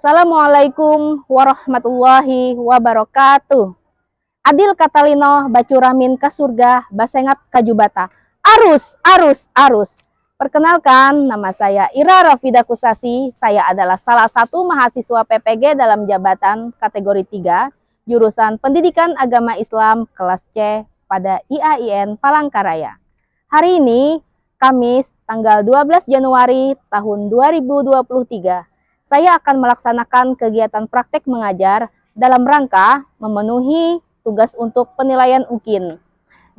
Assalamualaikum warahmatullahi wabarakatuh. Adil katalino bacuramin ka surga basengat kajubata. Arus, arus, arus. Perkenalkan, nama saya Ira Rafida Kusasi. Saya adalah salah satu mahasiswa PPG dalam jabatan kategori 3, jurusan Pendidikan Agama Islam kelas C pada IAIN Palangkaraya. Hari ini, Kamis, tanggal 12 Januari tahun 2023, saya akan melaksanakan kegiatan praktek mengajar dalam rangka memenuhi tugas untuk penilaian UKIN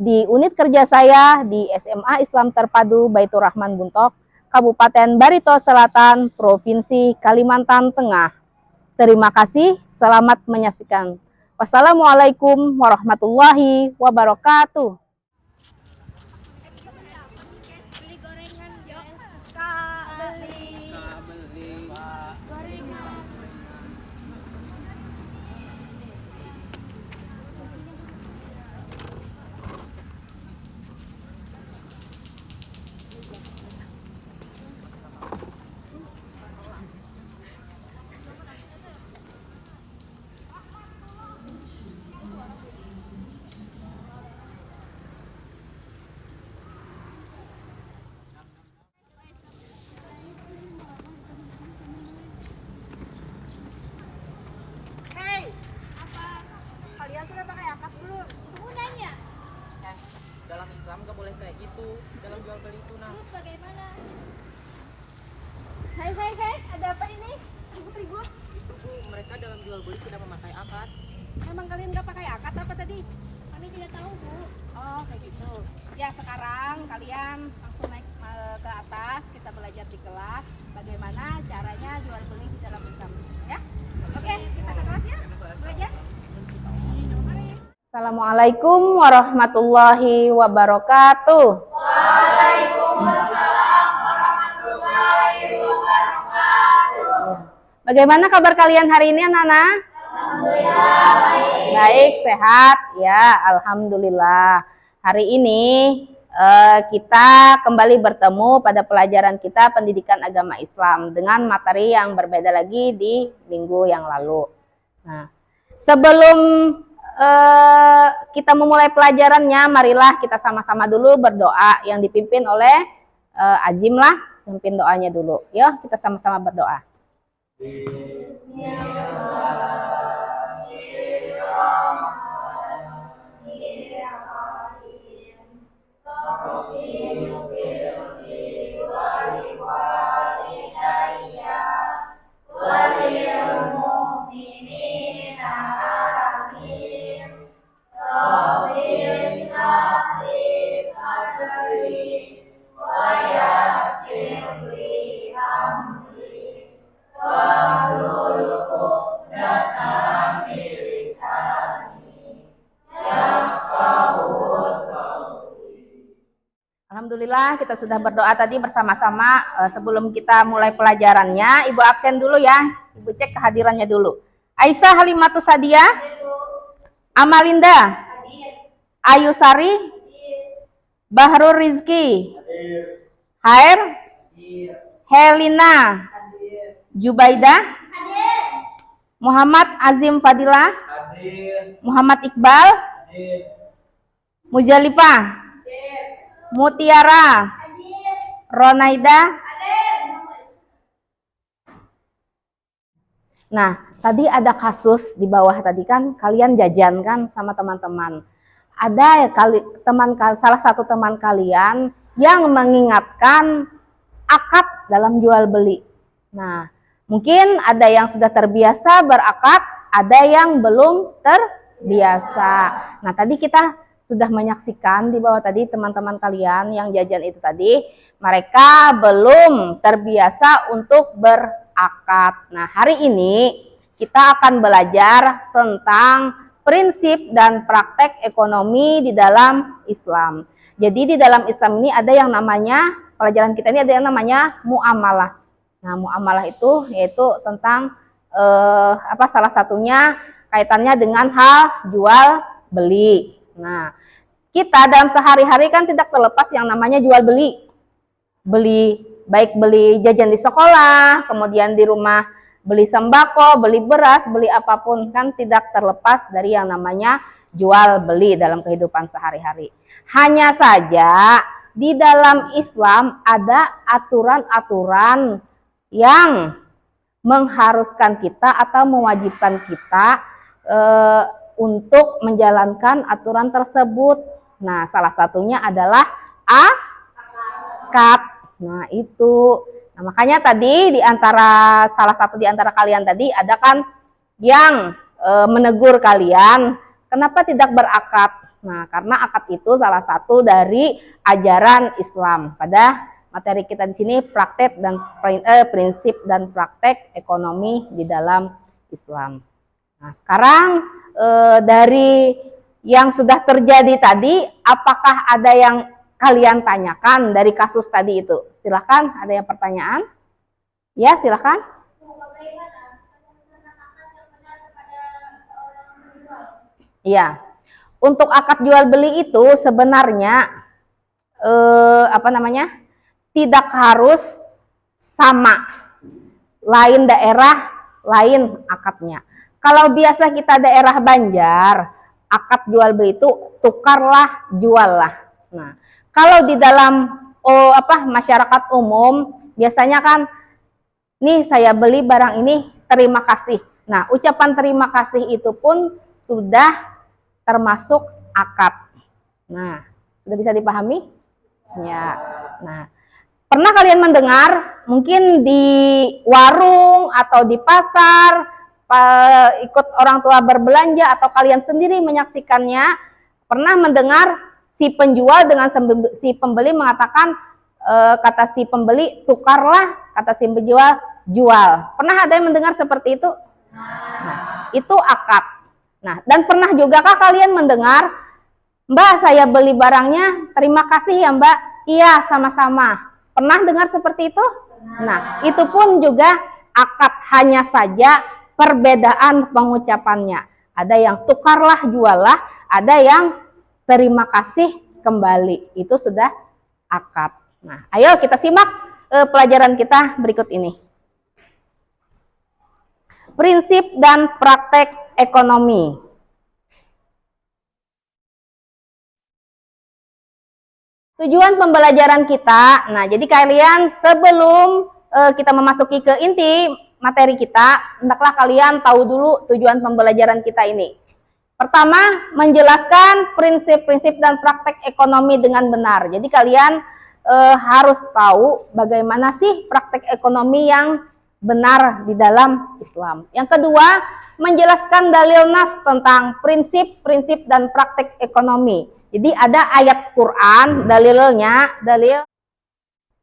di unit kerja saya di SMA Islam Terpadu Baitur Rahman Buntok, Kabupaten Barito Selatan, Provinsi Kalimantan Tengah. Terima kasih, selamat menyaksikan. Wassalamualaikum warahmatullahi wabarakatuh. Kalian sudah pakai akad belum? Aku nanya. Dalam Islam gak boleh kayak gitu dalam jual beli itu. Nah, Terus bagaimana? Hai, ada apa ini? Ribut-ribut. itu Bu, mereka dalam jual beli tidak memakai akad. Emang kalian gak pakai akad apa tadi? Kami tidak tahu, Bu. Oh, kayak gitu. Ya, sekarang kalian langsung naik ke atas, kita belajar di kelas bagaimana caranya jual beli di dalam Islam, ya? Oke, kita ke kelas ya. Belajar. Mari. Assalamualaikum warahmatullahi wabarakatuh. Bagaimana kabar kalian hari ini, anak-anak? Alhamdulillah baik, sehat ya, alhamdulillah. Hari ini kita kembali bertemu pada pelajaran kita Pendidikan Agama Islam dengan materi yang berbeda lagi di minggu yang lalu. Nah, sebelum kita memulai pelajarannya, marilah kita sama-sama dulu berdoa yang dipimpin oleh Azim lah, pimpin doanya dulu. Yuk, kita sama-sama berdoa. Alhamdulillah kita sudah berdoa tadi bersama-sama. Sebelum kita mulai pelajarannya, Ibu absen dulu ya. Ibu cek kehadirannya dulu. Aisyah Halimatus Sadia, Amalinda, Ayu Sari, Bahrul Rizki, Hair, Helina, Jubaidah, Muhammad Azim Fadilah, Muhammad Iqbal, Mujalifah, Mutiara, Ronaida. Nah, tadi ada kasus di bawah tadi kan, kalian jajan kan sama teman-teman. Ada salah satu teman kalian yang mengingatkan akad dalam jual beli. Nah, mungkin ada yang sudah terbiasa berakad, ada yang belum terbiasa. Nah, tadi kita sudah menyaksikan di bawah tadi teman-teman kalian yang jajan itu tadi, mereka belum terbiasa untuk berakad. Nah, hari ini kita akan belajar tentang prinsip dan praktek ekonomi di dalam Islam. Jadi di dalam Islam ini ada yang namanya, pelajaran kita ini ada yang namanya muamalah. Nah, muamalah itu yaitu tentang salah satunya kaitannya dengan hal jual beli. Nah, kita dalam sehari-hari kan tidak terlepas yang namanya jual beli. Baik beli jajan di sekolah, kemudian di rumah beli sembako, beli beras, beli apapun kan tidak terlepas dari yang namanya jual beli dalam kehidupan sehari-hari. Hanya saja di dalam Islam ada aturan-aturan yang mengharuskan kita atau mewajibkan kita untuk menjalankan aturan tersebut. Nah, salah satunya adalah akad. Nah, itu. Nah, makanya tadi salah satu di antara kalian tadi ada kan yang menegur kalian, kenapa tidak berakad? Nah, karena akad itu salah satu dari ajaran Islam. Pada materi kita di sini praktek dan prinsip dan praktek ekonomi di dalam Islam. Nah, sekarang dari yang sudah terjadi tadi, apakah ada yang kalian tanyakan dari kasus tadi itu? Silakan, ada yang pertanyaan? Ya, silakan. Iya. Untuk akad jual beli itu sebenarnya tidak harus sama. Lain daerah, lain akadnya. Kalau biasa kita daerah Banjar, akad jual beli itu tukarlah, juallah. Nah, kalau di dalam masyarakat umum biasanya kan, nih saya beli barang ini, terima kasih. Nah, ucapan terima kasih itu pun sudah termasuk akad. Nah, sudah bisa dipahami? Ya. Nah, pernah kalian mendengar mungkin di warung atau di pasar ikut orang tua berbelanja atau kalian sendiri menyaksikannya, pernah mendengar si penjual dengan si pembeli mengatakan, kata si pembeli tukarlah, kata si penjual jual. Pernah ada yang mendengar seperti itu? Nah, itu akad. Nah, dan pernah juga kah kalian mendengar, Mbak, saya beli barangnya, terima kasih ya Mbak. Iya, sama-sama. Pernah dengar seperti itu? Nah, itu pun juga akad, hanya saja perbedaan pengucapannya. Ada yang tukarlah, juallah, ada yang terima kasih kembali. Itu sudah akad. Nah, ayo kita simak pelajaran kita berikut ini. Prinsip dan praktek ekonomi. Tujuan pembelajaran kita, nah jadi kalian sebelum kita memasuki ke inti materi kita, hendaklah kalian tahu dulu tujuan pembelajaran kita ini. Pertama, menjelaskan prinsip-prinsip dan praktek ekonomi dengan benar. Jadi kalian harus tahu bagaimana sih praktek ekonomi yang benar di dalam Islam. Yang kedua, menjelaskan dalil nas tentang prinsip-prinsip dan praktek ekonomi. Jadi ada ayat Quran, dalil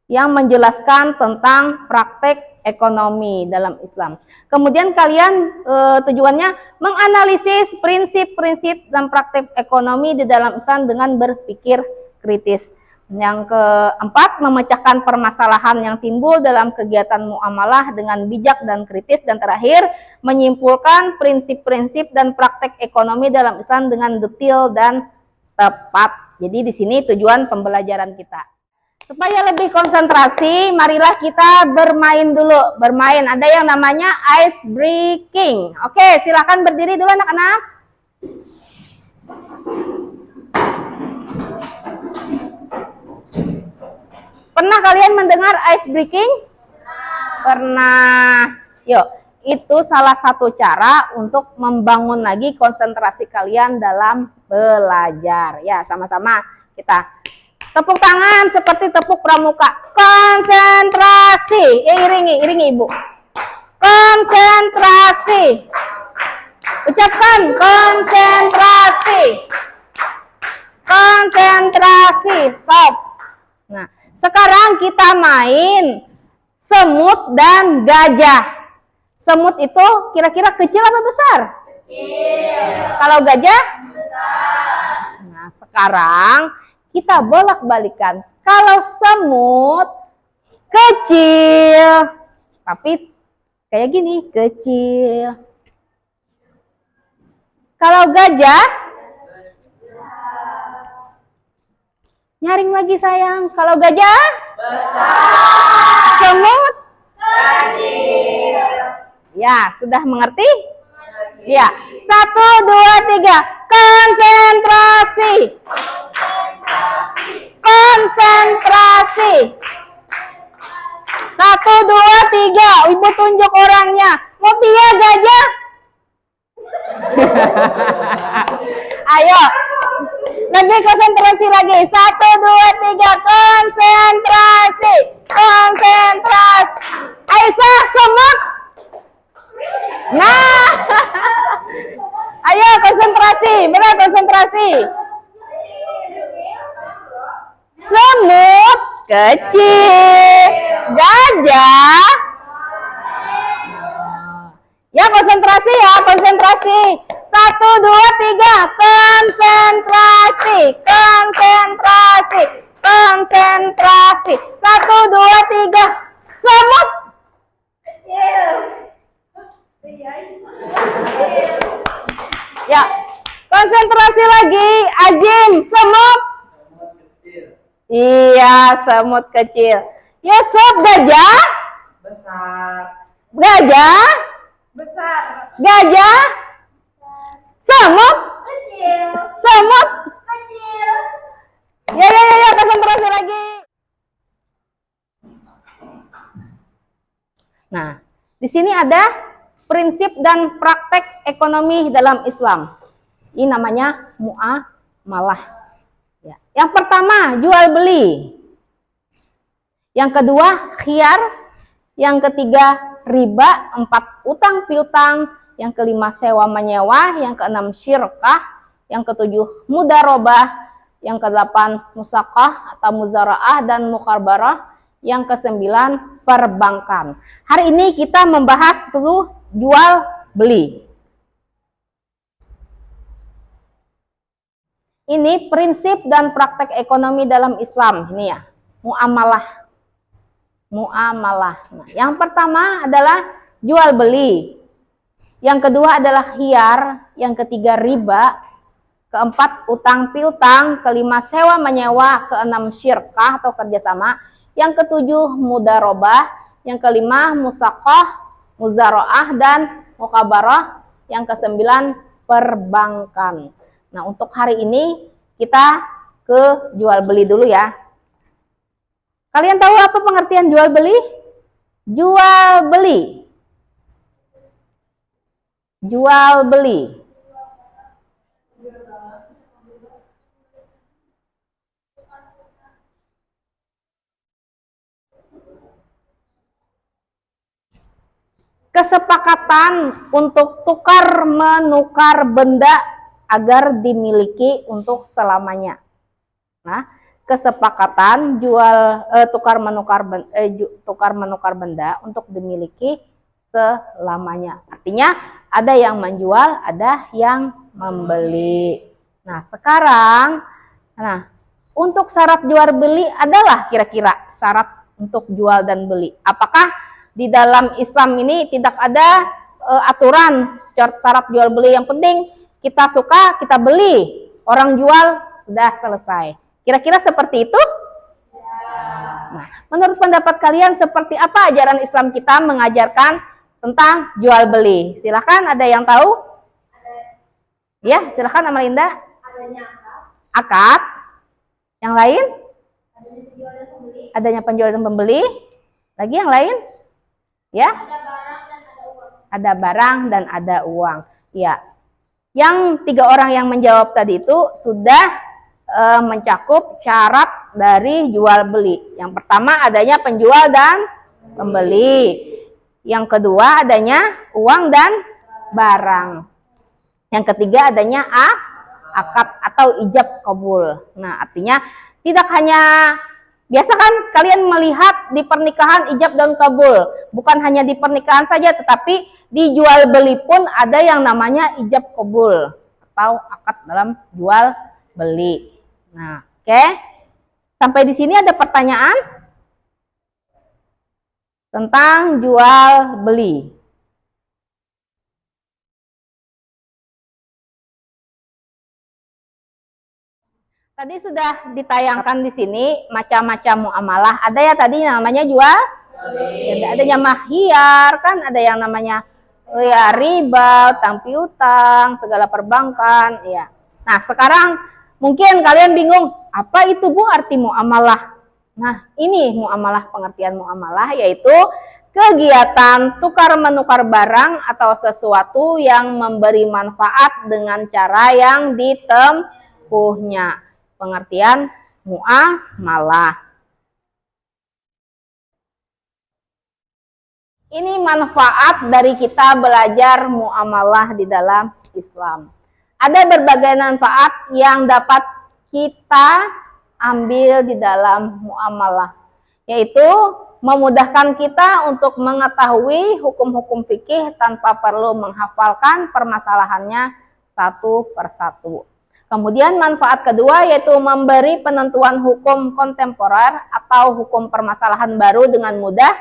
yang menjelaskan tentang praktek ekonomi dalam Islam. Kemudian kalian tujuannya menganalisis prinsip-prinsip dan praktek ekonomi di dalam Islam dengan berpikir kritis. Yang keempat, memecahkan permasalahan yang timbul dalam kegiatan muamalah dengan bijak dan kritis. Dan terakhir, menyimpulkan prinsip-prinsip dan praktek ekonomi dalam Islam dengan detail dan tepat. Jadi di sini tujuan pembelajaran kita. Supaya lebih konsentrasi, marilah kita bermain dulu. Bermain, ada yang namanya ice breaking. Oke, silakan berdiri dulu anak-anak. Pernah kalian mendengar ice breaking? Pernah. Yuk, itu salah satu cara untuk membangun lagi konsentrasi kalian dalam belajar. Ya, sama-sama kita tepuk tangan seperti tepuk pramuka. Konsentrasi. Iringi Ibu. Konsentrasi. Ucapkan konsentrasi. Konsentrasi. Stop. Nah, sekarang kita main semut dan gajah. Semut itu kira-kira kecil apa besar? Kecil. Kalau gajah? Besar. Nah, sekarang kita bolak-balikan. Kalau semut kecil, tapi kayak gini, kecil. Kalau gajah? Nyaring lagi sayang. Kalau gajah? Besar. Semut? Kecil. Ya, sudah mengerti? Ya. 1, 2, 3. Konsentrasi. Konsentrasi. 1, 2, 3. Ibu tunjuk orangnya. Mutia gajah. Ayo. Lebih konsentrasi lagi. 1, 2, 3. Konsentrasi. Konsentrasi. Aisyah, semut. Nah. Ayo konsentrasi. Benar konsentrasi. Semut kecil. Gajah. Ya konsentrasi ya, konsentrasi. 1, 2, 3. Konsentrasi. Konsentrasi. Konsentrasi. 1, 2, 3. Semut. Ya. Konsentrasi lagi. Ajim, semut. Iya, semut kecil. Yusuf, gajah. Besar. Gajah. Besar. Gajah. Semut. Kecil. Semut. Kecil. Ya, konsentrasi lagi. Nah, di sini ada prinsip dan praktek ekonomi dalam Islam. Ini namanya muamalah. Ya. Yang pertama, jual beli. Yang kedua, khiyar. Yang ketiga, riba. 4, utang piutang. Yang kelima, sewa menyewa. Yang keenam, syirkah. Yang ketujuh, mudarobah. Yang kedelapan, musaqah atau muzaraah dan mukarbarah. Yang kesembilan, perbankan. Hari ini kita membahas dulu jual beli. Ini prinsip dan praktek ekonomi dalam Islam. Ini ya, muamalah. Muamalah. Nah, yang pertama adalah jual beli. Yang kedua adalah khiyar. Yang ketiga riba. Keempat utang piutang. Kelima sewa menyewa. Keenam syirkah atau kerjasama. Yang ketujuh mudarobah. Yang kelima musaqah, muzaraah dan mukabarah. Yang kesembilan perbankan. Nah, untuk hari ini kita ke jual beli dulu ya. Kalian tahu apa pengertian jual beli? Jual beli. Jual beli. Kesepakatan untuk tukar menukar benda agar dimiliki untuk selamanya. Nah, kesepakatan tukar menukar benda untuk dimiliki selamanya. Artinya ada yang menjual, ada yang membeli. Nah, sekarang untuk syarat jual beli adalah kira-kira syarat untuk jual dan beli. Apakah di dalam Islam ini tidak ada aturan syarat jual beli? Yang penting kita suka, kita beli. Orang jual, sudah selesai. Kira-kira seperti itu? Nah, menurut pendapat kalian seperti apa ajaran Islam kita mengajarkan tentang jual beli? Silahkan, ada yang tahu? Ya, silahkan Amalinda. Adanya Akad. Yang lain? Adanya penjual dan pembeli. Lagi yang lain? Ya? Ada barang dan ada uang. Ya. Yang 3 orang yang menjawab tadi itu sudah mencakup syarat dari jual beli. Yang pertama adanya penjual dan pembeli. Yang kedua adanya uang dan barang. Yang ketiga adanya akad atau ijab kabul. Nah, artinya tidak hanya biasa kan kalian melihat di pernikahan ijab dan kabul. Bukan hanya di pernikahan saja, tetapi di jual beli pun ada yang namanya ijab kabul atau akad dalam jual beli. Nah, oke. Sampai di sini ada pertanyaan tentang jual beli. Tadi sudah ditayangkan di sini macam-macam muamalah. Ada ya tadi namanya jual beli. Ada yang mahiyar kan, ada yang namanya ya riba, utang piutang, segala perbankan, ya. Nah, sekarang mungkin kalian bingung, apa itu Bu arti muamalah? Nah, ini muamalah, pengertian muamalah yaitu kegiatan tukar-menukar barang atau sesuatu yang memberi manfaat dengan cara yang ditempuhnya. Pengertian muamalah. Ini manfaat dari kita belajar muamalah di dalam Islam. Ada berbagai manfaat yang dapat kita ambil di dalam muamalah, yaitu memudahkan kita untuk mengetahui hukum-hukum fikih tanpa perlu menghafalkan permasalahannya satu persatu. Kemudian manfaat kedua yaitu memberi penentuan hukum kontemporer atau hukum permasalahan baru dengan mudah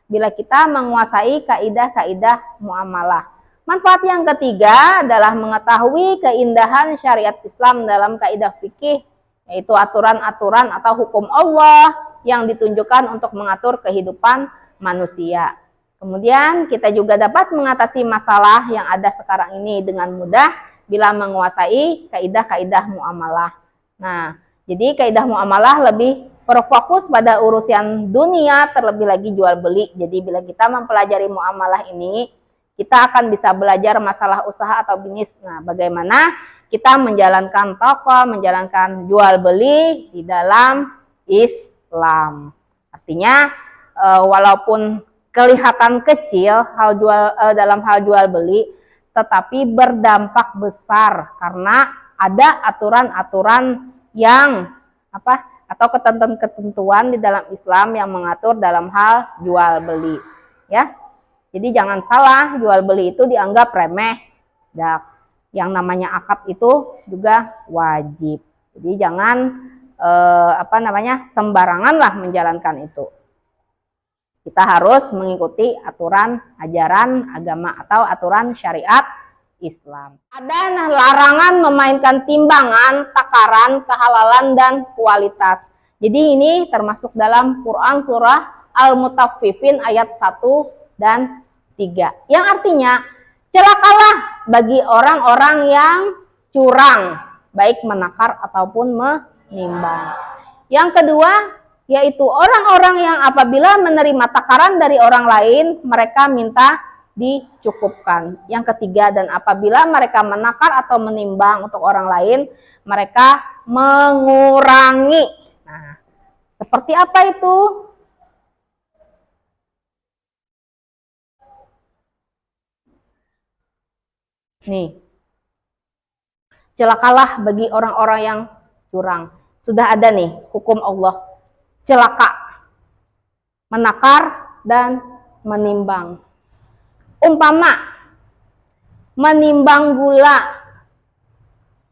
bila kita menguasai kaidah-kaidah muamalah. Manfaat yang ketiga adalah mengetahui keindahan syariat Islam dalam kaidah fikih, yaitu aturan-aturan atau hukum Allah yang ditunjukkan untuk mengatur kehidupan manusia. Kemudian kita juga dapat mengatasi masalah yang ada sekarang ini dengan mudah bila menguasai kaidah-kaidah muamalah. Nah, jadi kaidah muamalah lebih berfokus pada urusan dunia, terlebih lagi jual beli. Jadi bila kita mempelajari muamalah ini, kita akan bisa belajar masalah usaha atau bisnis. Nah, bagaimana kita menjalankan toko, menjalankan jual beli di dalam Islam. Artinya, walaupun kelihatan kecil dalam hal jual beli, tetapi berdampak besar karena ada aturan-aturan yang atau ketentuan-ketentuan di dalam Islam yang mengatur dalam hal jual beli, ya. Jadi jangan salah, jual beli itu dianggap remeh. Yang namanya akad itu juga wajib. Jadi jangan sembarangan lah menjalankan itu. Kita harus mengikuti aturan ajaran agama atau aturan syariat Islam. Ada larangan memainkan timbangan, takaran, kehalalan, dan kualitas. Jadi ini termasuk dalam Quran surah Al-Mutaffifin ayat 1 dan 3. Yang artinya, celakalah bagi orang-orang yang curang, baik menakar ataupun menimbang. Yang kedua, yaitu orang-orang yang apabila menerima takaran dari orang lain, mereka minta dicukupkan. Yang ketiga, dan apabila mereka menakar atau menimbang untuk orang lain, mereka mengurangi. Nah, seperti apa itu? Nih, celakalah bagi orang-orang yang curang. Sudah ada nih hukum Allah, celaka, menakar, dan menimbang. Umpama menimbang gula,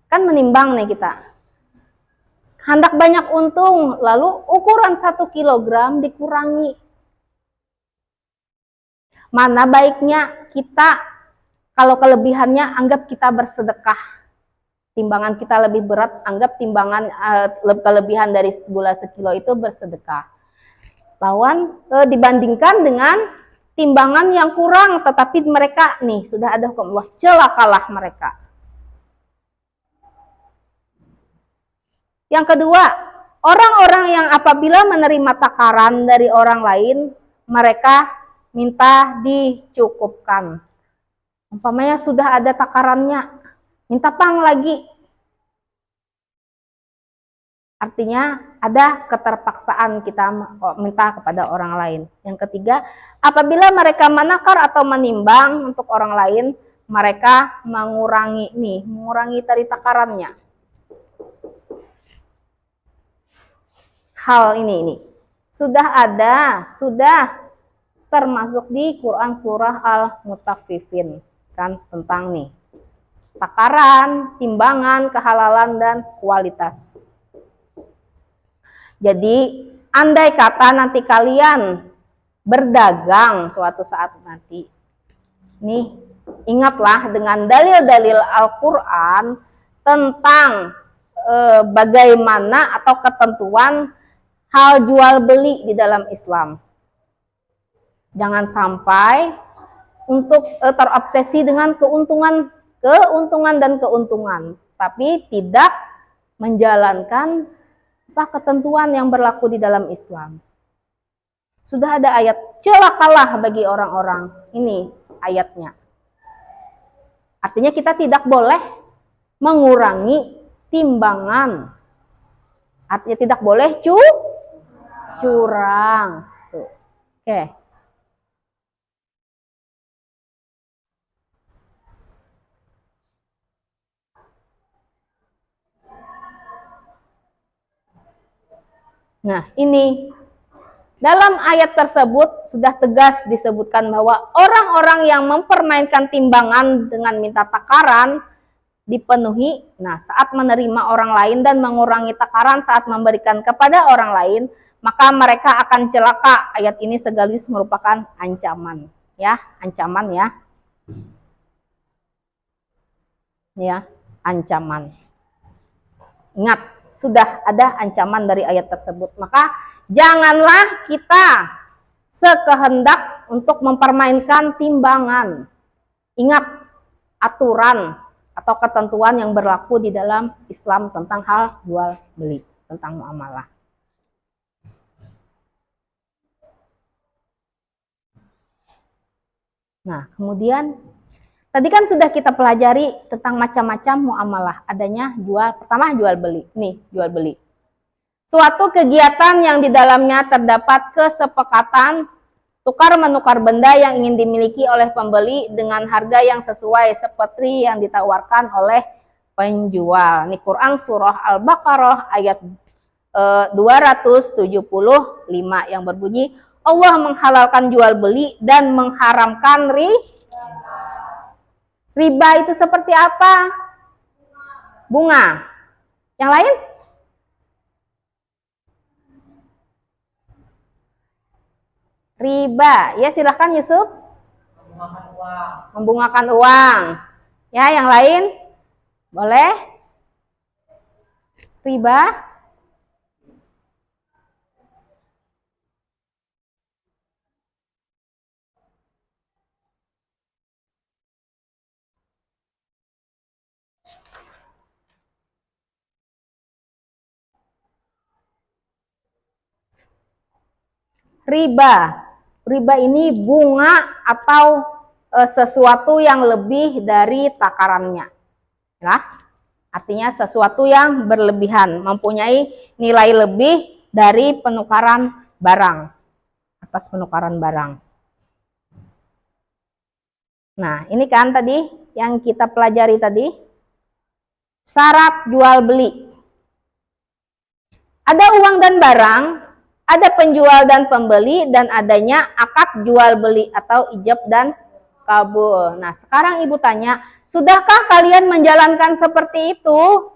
kan menimbang nih kita, hendak banyak untung, lalu ukuran 1 kilogram dikurangi. Mana baiknya kita, kalau kelebihannya anggap kita bersedekah, timbangan kita lebih berat, anggap timbangan kelebihan dari gula sekilo itu bersedekah. Dibandingkan dengan timbangan yang kurang, tetapi mereka nih sudah ada hukum Allah, celakalah mereka. Yang kedua, orang-orang yang apabila menerima takaran dari orang lain, mereka minta dicukupkan. Umpamanya sudah ada takarannya, minta pang lagi. Artinya ada keterpaksaan kita minta kepada orang lain. Yang ketiga, apabila mereka menakar atau menimbang untuk orang lain, mereka mengurangi dari takarannya. Hal ini sudah termasuk di Quran surah Al-Mutaffifin, kan, tentang nih takaran, timbangan, kehalalan, dan kualitas. Jadi, andai kata nanti kalian berdagang suatu saat nanti, nih, ingatlah dengan dalil-dalil Al-Quran tentang bagaimana atau ketentuan hal jual beli di dalam Islam. Jangan sampai untuk terobsesi dengan keuntungan dan keuntungan, tapi tidak menjalankan ketentuan yang berlaku di dalam Islam. Sudah ada ayat, celakalah bagi orang-orang. Ini ayatnya. Artinya kita tidak boleh mengurangi timbangan. Artinya tidak boleh curang. Tuh. Oke. Nah, ini dalam ayat tersebut sudah tegas disebutkan bahwa orang-orang yang mempermainkan timbangan dengan minta takaran dipenuhi. Nah, saat menerima orang lain dan mengurangi takaran saat memberikan kepada orang lain, maka mereka akan celaka. Ayat ini sekaligus merupakan ancaman, ya, ancaman ya. Ya, ancaman. Ingat, sudah ada ancaman dari ayat tersebut. Maka janganlah kita sekehendak untuk mempermainkan timbangan. Ingat aturan atau ketentuan yang berlaku di dalam Islam tentang hal jual beli, tentang muamalah. Nah, kemudian tadi kan sudah kita pelajari tentang macam-macam muamalah. Adanya pertama jual beli. Nih, jual beli. Suatu kegiatan yang di dalamnya terdapat kesepakatan tukar-menukar benda yang ingin dimiliki oleh pembeli dengan harga yang sesuai seperti yang ditawarkan oleh penjual. Ini Quran surah Al-Baqarah ayat 275 yang berbunyi, Allah menghalalkan jual beli dan mengharamkan riba. Itu seperti apa? Bunga. Yang lain? Riba. Ya, silahkan Yusuf. Membungakan uang. Ya, yang lain? Boleh? Riba. Riba ini bunga atau sesuatu yang lebih dari takarannya. Ya? Artinya sesuatu yang berlebihan, mempunyai nilai lebih dari penukaran barang, atas penukaran barang. Nah, ini kan tadi yang kita pelajari tadi, syarat jual beli. Ada uang dan barang, ada penjual dan pembeli, dan adanya akad jual beli atau ijab dan kabul. Nah, sekarang ibu tanya, sudahkah kalian menjalankan seperti itu?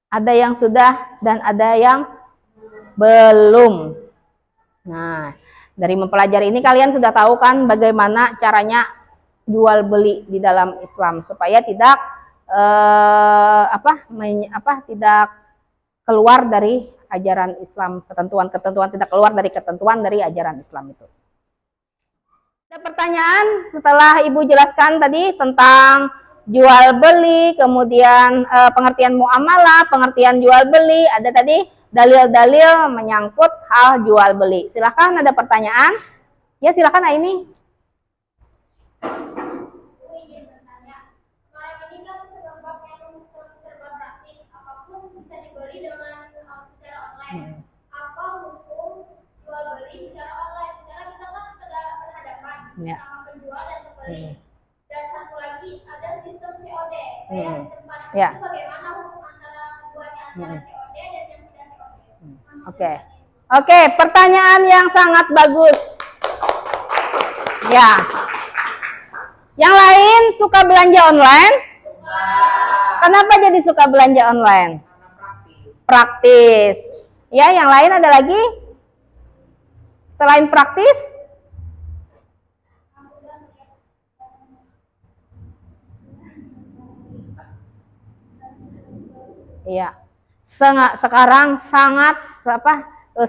Ada yang sudah dan ada yang belum. Nah, dari mempelajari ini kalian sudah tahu kan bagaimana caranya jual beli di dalam Islam supaya tidak tidak keluar dari ajaran Islam, ketentuan-ketentuan tidak keluar dari ketentuan dari ajaran Islam itu. Ada pertanyaan setelah Ibu jelaskan tadi tentang jual beli, kemudian pengertian muamalah, pengertian jual beli, ada tadi dalil-dalil menyangkut hal jual beli. Silahkan, ada pertanyaan? Ya, silahkan Aini. Ya. Sama penjual dan pembeli. Dan satu lagi ada sistem COD. Ya. Itu bagaimana hukum antara keduanya, antara COD dan yang tidak COD? Oke, pertanyaan yang sangat bagus. Ya. Yang lain suka belanja online? Kenapa jadi suka belanja online? Praktis. Ya, yang lain ada lagi? Selain praktis? Iya. Sekarang sangat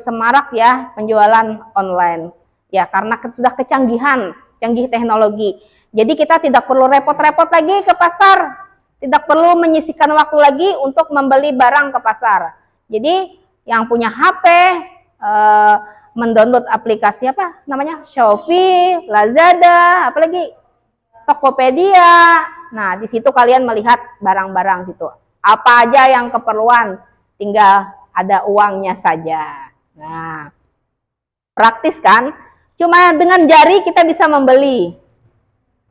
semarak ya penjualan online. Ya, karena sudah canggih teknologi. Jadi kita tidak perlu repot-repot lagi ke pasar, tidak perlu menyisihkan waktu lagi untuk membeli barang ke pasar. Jadi yang punya HP, mendownload aplikasi apa namanya, Shopee, Lazada, apalagi Tokopedia. Nah, di situ kalian melihat barang-barang situ. Apa aja yang keperluan, tinggal ada uangnya saja. Nah, praktis kan? Cuma dengan jari kita bisa membeli.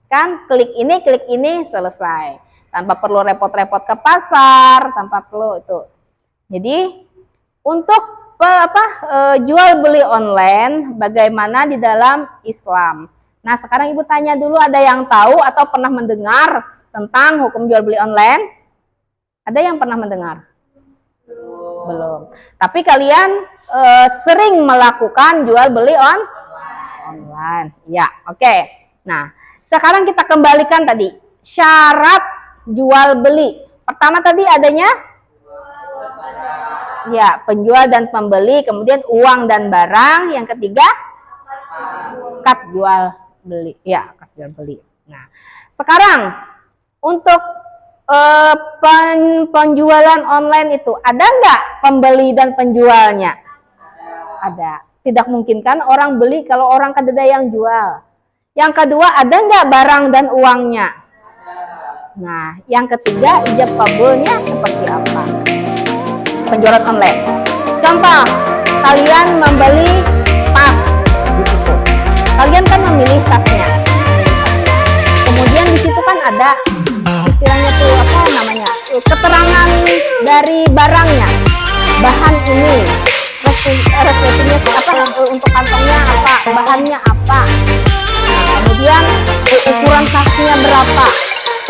Kan, klik ini, selesai. Tanpa perlu repot-repot ke pasar, tanpa perlu itu. Jadi, untuk jual beli online, bagaimana di dalam Islam? Nah, sekarang Ibu tanya dulu, ada yang tahu atau pernah mendengar tentang hukum jual beli online? Ada yang pernah mendengar? Belum. Tapi kalian sering melakukan jual beli online. Ya, oke. Nah, sekarang kita kembalikan tadi syarat jual beli. Pertama tadi adanya ya, penjual dan pembeli, kemudian uang dan barang. Yang ketiga akad jual beli. Ya, akad jual beli. Nah, sekarang untuk penjualan online itu ada nggak pembeli dan penjualnya? Ada. Tidak mungkin kan orang beli kalau orang kan ada yang jual. Yang kedua, ada nggak barang dan uangnya? Nah, yang ketiga, ijab kabulnya seperti apa? Penjualan online. Contoh, kalian membeli tas di situ. Kalian kan memilih tasnya. Kemudian di situ kan ada istilahnya tuh apa namanya? Keterangan dari barangnya. Bahan ini, resepnya apa, untuk kantongnya apa, bahannya apa. Kemudian ukuran tasnya berapa.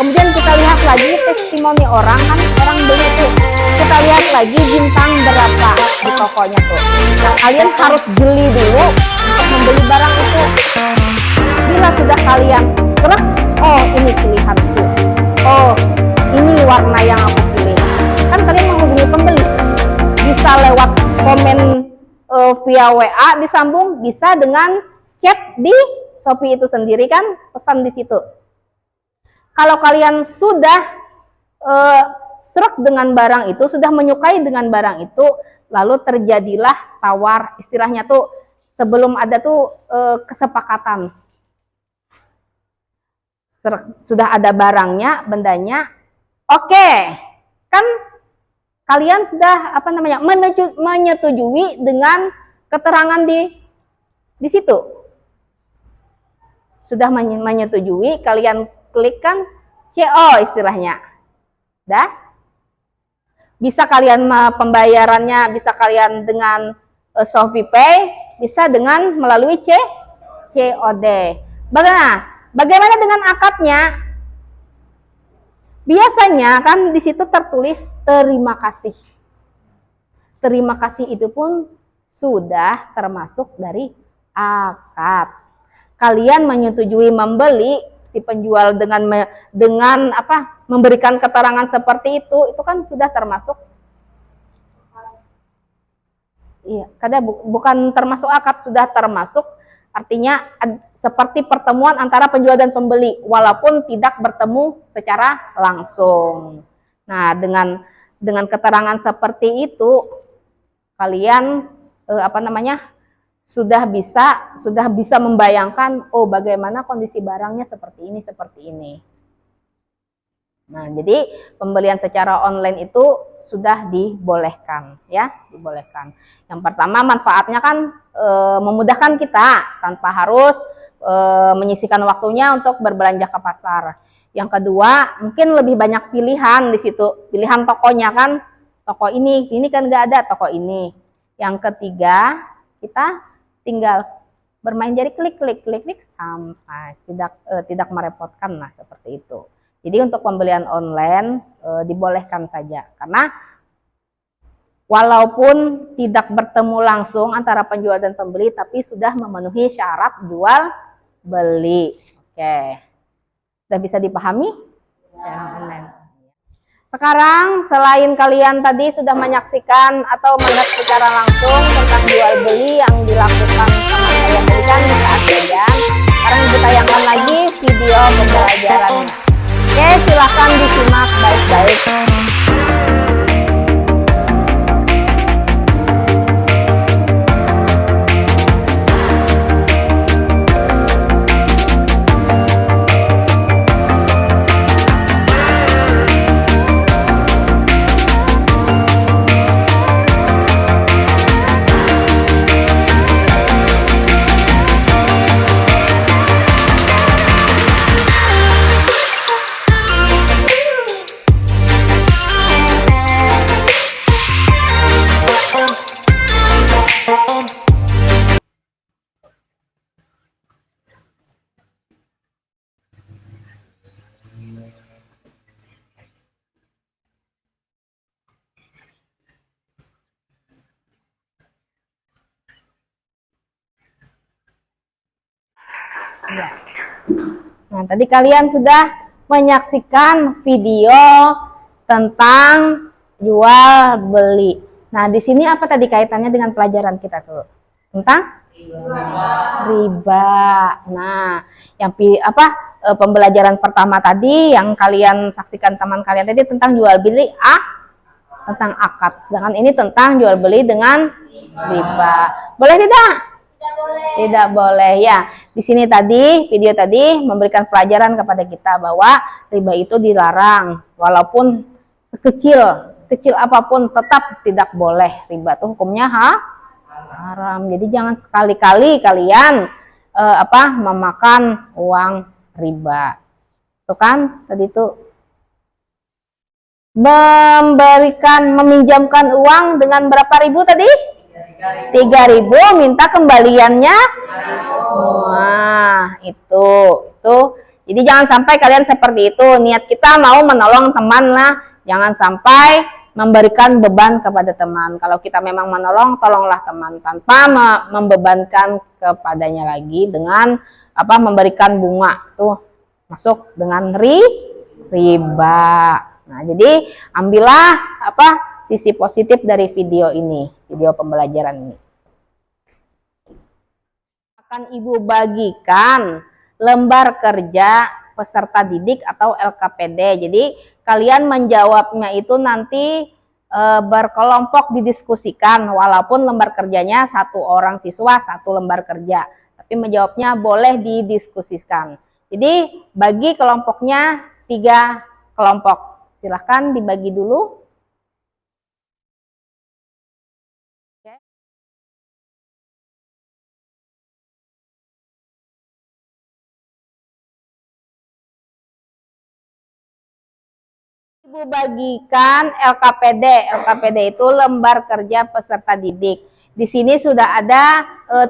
Kemudian kita lihat lagi testimoni orang, kan orang beli itu. Kita lihat lagi bintang berapa di tokonya tuh. Nah, kalian harus jeli dulu untuk membeli barang itu. Bila sudah kalian serap, oh ini pilihanku, oh ini warna yang aku pilih. Kan kalian menghubungi pembeli. Bisa lewat komen via WA disambung, bisa dengan chat di Shopee itu sendiri kan, pesan di situ. Kalau kalian sudah srek dengan barang itu, sudah menyukai dengan barang itu, lalu terjadilah tawar, istilahnya tuh sebelum ada tuh kesepakatan. Sudah ada barangnya, bendanya, oke, kan kalian sudah apa namanya menyetujui dengan keterangan di situ. Sudah menyetujui, kalian klikkan CO istilahnya. Dah? Bisa kalian pembayarannya, bisa kalian dengan Shopee Pay, bisa dengan melalui COD. Bagaimana dengan akadnya? Biasanya kan di situ tertulis terima kasih. Terima kasih itu pun sudah termasuk dari akad. Kalian menyetujui membeli, si penjual dengan apa, memberikan keterangan seperti itu kan sudah termasuk. Iya, kadang bukan termasuk akad, sudah termasuk, artinya seperti pertemuan antara penjual dan pembeli walaupun tidak bertemu secara langsung. Nah, dengan keterangan seperti itu kalian apa namanya, sudah bisa membayangkan, oh bagaimana kondisi barangnya seperti ini. Nah, jadi pembelian secara online itu sudah dibolehkan, ya, dibolehkan. Yang pertama, manfaatnya kan memudahkan kita tanpa harus menyisihkan waktunya untuk berbelanja ke pasar. Yang kedua, mungkin lebih banyak pilihan di situ, pilihan tokonya kan, toko ini kan nggak ada toko ini. Yang ketiga, kita tinggal bermain jari, klik sampai tidak merepotkan, nah seperti itu. Jadi untuk pembelian online dibolehkan saja, karena walaupun tidak bertemu langsung antara penjual dan pembeli, tapi sudah memenuhi syarat jual beli. Oke, sudah bisa dipahami? Ya, online. Sekarang selain kalian tadi sudah menyaksikan atau melihat secara langsung tentang jual beli yang dilakukan sama kalian tadi kan saat jajan, sekarang Ibu tayangkan lagi video pembelajarannya. Oke, silahkan disimak baik-baik. Ya. Nah, tadi kalian sudah menyaksikan video tentang jual beli. Nah, di sini apa tadi kaitannya dengan pelajaran kita tuh? Tentang riba. Nah, yang pembelajaran pertama tadi yang kalian saksikan teman kalian tadi tentang jual beli tentang akad. Sedangkan ini tentang jual beli dengan riba. Boleh tidak? Tidak boleh ya. Di sini tadi video tadi memberikan pelajaran kepada kita bahwa riba itu dilarang, walaupun kecil apapun tetap tidak boleh. Riba itu hukumnya haram. Jadi jangan sekali-kali kalian memakan uang riba. Itu kan tadi itu meminjamkan uang dengan berapa ribu tadi? 3.000, minta kembaliannya. Wah, itu. Jadi jangan sampai kalian seperti itu. Niat kita mau menolong teman lah, jangan sampai memberikan beban kepada teman. Kalau kita memang menolong, tolonglah teman tanpa membebankan kepadanya lagi dengan memberikan bunga. Tuh masuk dengan riba. Nah, jadi ambillah sisi positif dari video ini, video pembelajaran ini. Akan Ibu bagikan lembar kerja peserta didik atau LKPD. Jadi kalian menjawabnya itu nanti berkelompok didiskusikan, walaupun lembar kerjanya satu orang siswa satu lembar kerja, tapi menjawabnya boleh didiskusikan. Jadi bagi kelompoknya 3 kelompok. Silahkan dibagi dulu. Ibu bagikan LKPD. LKPD itu lembar kerja peserta didik. Di sini sudah ada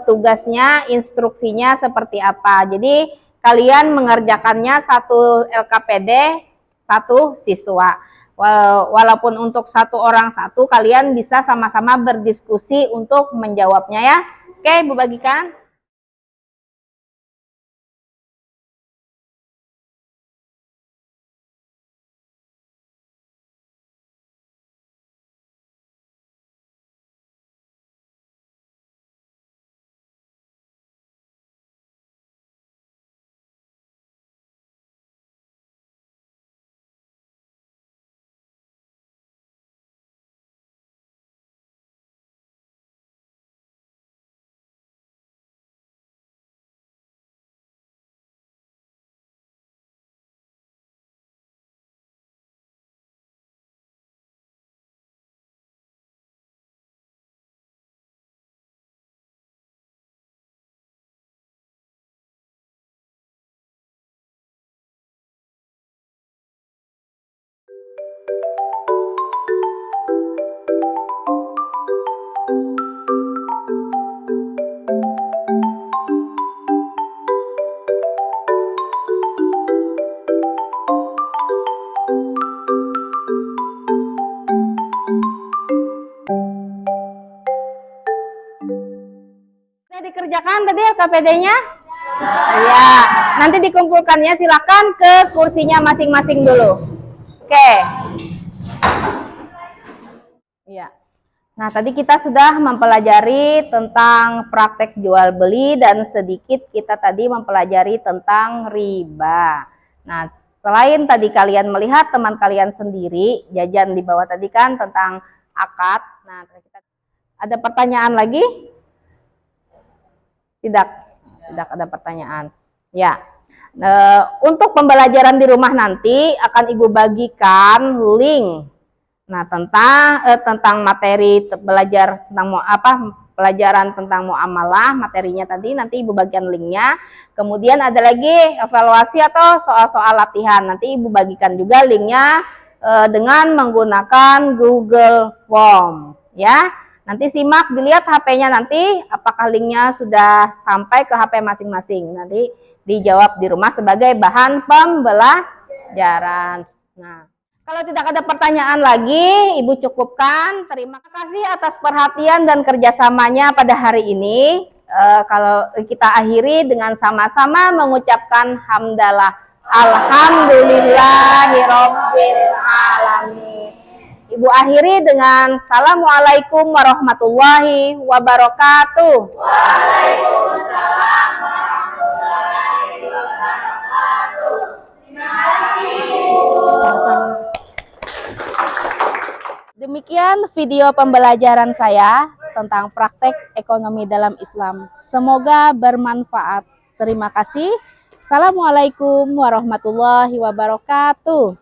tugasnya, instruksinya seperti apa. Jadi kalian mengerjakannya satu LKPD, satu siswa. Walaupun untuk satu orang satu, kalian bisa sama-sama berdiskusi untuk menjawabnya ya. Oke, Ibu bagikan. Dikerjakan tadi LKPD-nya? Iya. Nanti dikumpulkannya silakan ke kursinya masing-masing dulu. Oke. Iya. Nah, tadi kita sudah mempelajari tentang praktek jual beli dan sedikit kita tadi mempelajari tentang riba. Nah, selain tadi kalian melihat teman kalian sendiri jajan di bawah tadi kan tentang akad. Nah, kita ada pertanyaan lagi? Tidak ada pertanyaan. Ya. Untuk pembelajaran di rumah nanti akan Ibu bagikan link. Nah, tentang materi belajar tentang pelajaran tentang muamalah, materinya tadi nanti Ibu bagikan linknya. Kemudian ada lagi evaluasi atau soal-soal latihan. Nanti Ibu bagikan juga linknya dengan menggunakan Google Form, ya. Nanti simak, dilihat HP-nya nanti apakah linknya sudah sampai ke HP masing-masing. Nanti dijawab di rumah sebagai bahan pembelajaran. Nah, kalau tidak ada pertanyaan lagi, Ibu cukupkan. Terima kasih atas perhatian dan kerjasamanya pada hari ini. Kalau kita akhiri dengan sama-sama mengucapkan hamdalah. Alhamdulillahirabbil alamin. Ibu akhiri dengan Assalamualaikum warahmatullahi wabarakatuh. Waalaikumsalam warahmatullahi wabarakatuh. Terima kasih, Ibu. Demikian video pembelajaran saya tentang praktek ekonomi dalam Islam. Semoga bermanfaat. Terima kasih. Assalamualaikum warahmatullahi wabarakatuh.